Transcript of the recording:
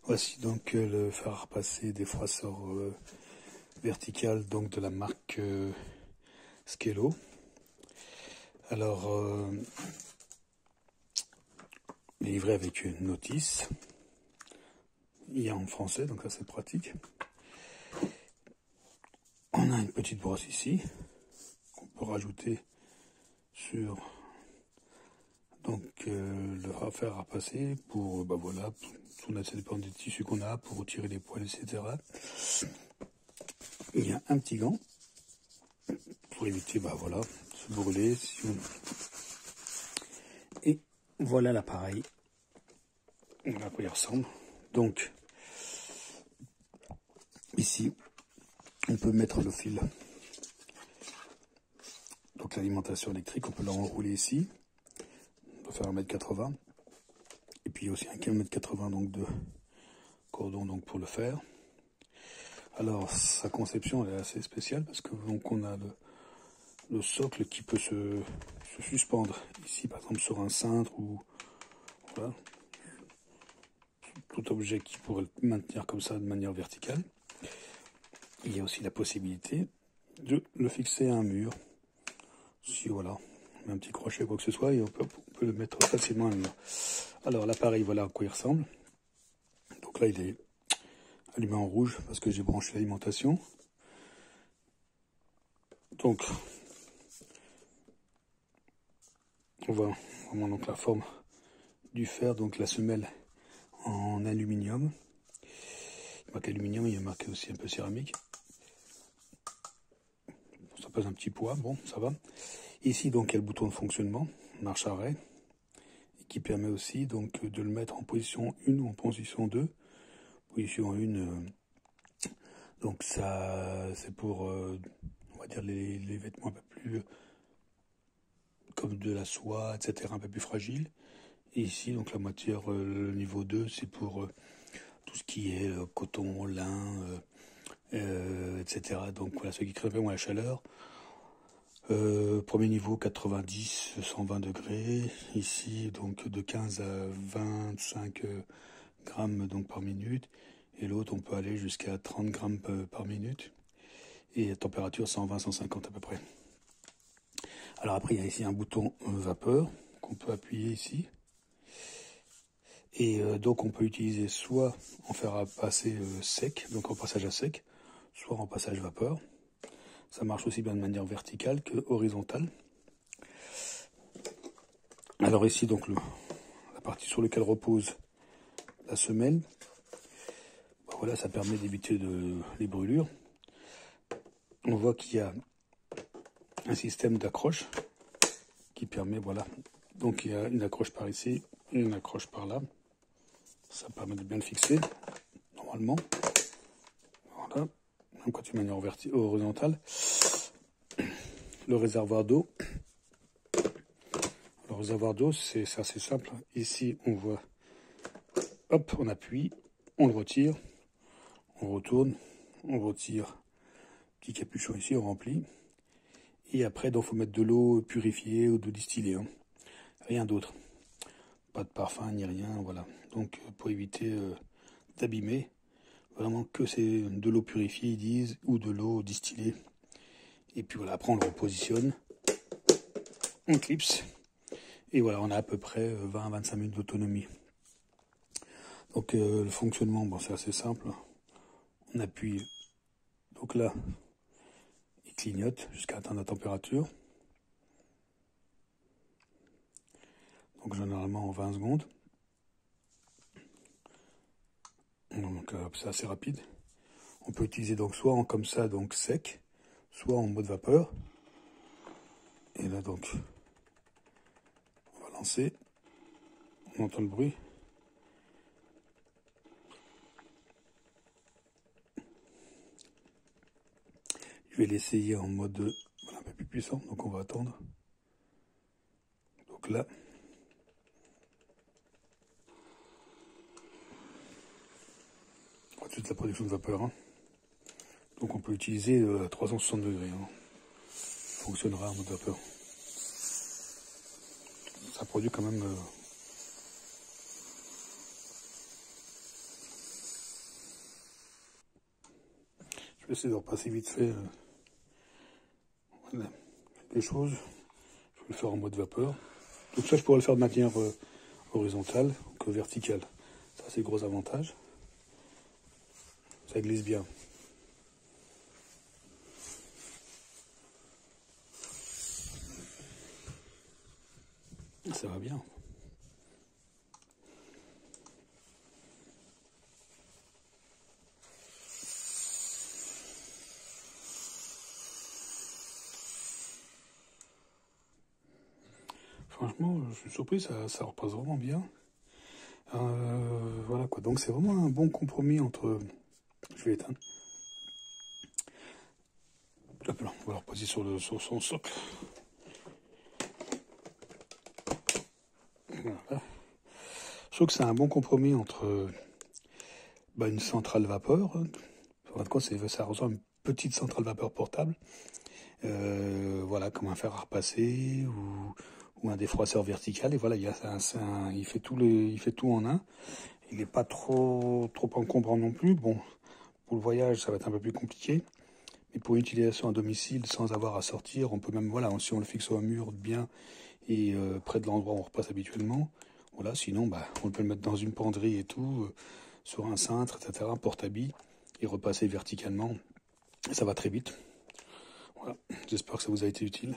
Voici donc le fer à repasser des froisseurs verticales donc de la marque Skello. Alors, livré avec une notice. Il y a en français, donc ça c'est pratique. On a une petite brosse ici qu'on peut rajouter sur donc le fer à repasser pour voilà, ça dépend des tissus qu'on a pour retirer les poils, etc. Il y a un petit gant pour éviter voilà, de se brûler. Et voilà l'appareil. Voilà à quoi il ressemble. Donc ici on peut mettre le fil, donc l'alimentation électrique, on peut l'enrouler ici, on peut faire 1,80 m, et puis aussi un 1,80 m donc de cordon donc pour le faire. Alors sa conception elle est assez spéciale parce que donc on a le socle qui peut se suspendre ici par exemple sur un cintre ou voilà, tout objet qui pourrait le maintenir comme ça de manière verticale. Il y a aussi la possibilité de le fixer à un mur. Si voilà, on met un petit crochet ou quoi que ce soit et on peut le mettre facilement à un mur. Alors l'appareil, voilà à quoi il ressemble. Donc là il est allumé en rouge parce que j'ai branché l'alimentation. Donc on voit vraiment donc la forme du fer, donc la semelle en aluminium. Il marque aluminium, il y a marqué aussi un peu céramique. Ça pèse un petit poids, bon ça va. Ici donc il y a le bouton de fonctionnement, marche arrêt, qui permet aussi donc de le mettre en position 1 ou en position 2. Position 1, donc ça c'est pour on va dire les vêtements un peu plus comme de la soie, etc., un peu plus fragile. Et ici donc la matière, le niveau 2, c'est pour tout ce qui est coton, lin, etc. Donc voilà, ceux qui craignent vraiment la chaleur. Premier niveau 90, 120 degrés. Ici donc de 15 à 25 grammes donc par minute. Et l'autre on peut aller jusqu'à 30 grammes par minute. Et température 120-150 à peu près. Alors après il y a ici un bouton vapeur qu'on peut appuyer ici. Et donc on peut utiliser soit en fer à passer sec, donc en passage à sec, soit en passage vapeur. Ça marche aussi bien de manière verticale que horizontale. Alors ici donc la partie sur laquelle repose la semelle, voilà, ça permet d'éviter les brûlures. On voit qu'il y a un système d'accroche qui permet, voilà, donc il y a une accroche par ici, une accroche par là. Ça permet de bien le fixer, normalement. Voilà, même quand tu manière horizontale. Le réservoir d'eau. Le réservoir d'eau, c'est assez simple. Ici, on voit, hop, on appuie, on le retire, on retourne, on retire. Petit capuchon ici, on remplit. Et après, donc, il faut mettre de l'eau purifiée ou d'eau distillée. Hein. Rien d'autre. Pas de parfum ni rien, voilà. Donc, pour éviter d'abîmer, vraiment que c'est de l'eau purifiée, ils disent, ou de l'eau distillée. Et puis voilà, après on le repositionne, on clipse, et voilà, on a à peu près 20-25 minutes d'autonomie. Donc le fonctionnement, bon, c'est assez simple. On appuie, donc là, il clignote jusqu'à atteindre la température. Donc généralement en 20 secondes. Donc c'est assez rapide. On peut utiliser donc soit comme ça, donc sec, soit en mode vapeur. Et là donc, on va lancer. On entend le bruit. Je vais l'essayer en mode voilà, un peu plus puissant, donc on va attendre. Donc là, toute la production de vapeur. Hein. Donc on peut utiliser à 360 degrés. Hein. Fonctionnera en mode vapeur. Ça produit quand même Je vais essayer de repasser vite fait voilà, quelque chose. Je vais le faire en mode vapeur. Donc ça, je pourrais le faire de manière horizontale que verticale. Ça, c'est le gros avantage. Ça glisse bien. Ça va bien. Franchement, je suis surpris, ça repasse vraiment bien. Voilà quoi, donc c'est vraiment un bon compromis entre... Je vais éteindre. Hop là, on va le reposer sur son socle. Voilà. Je trouve que c'est un bon compromis entre une centrale vapeur. En fin de compte, ça ressemble à une petite centrale vapeur portable. Voilà, comme un fer à repasser ou un défroisseur vertical. Et voilà, il fait tout en un. Il n'est pas trop encombrant non plus. Bon, pour le voyage, ça va être un peu plus compliqué. Mais pour une utilisation à domicile, sans avoir à sortir, on peut même, voilà, si on le fixe au mur bien et près de l'endroit où on repasse habituellement, voilà, sinon, on peut le mettre dans une penderie et tout, sur un cintre, etc., un porte-habit, et repasser verticalement. Ça va très vite. Voilà, j'espère que ça vous a été utile.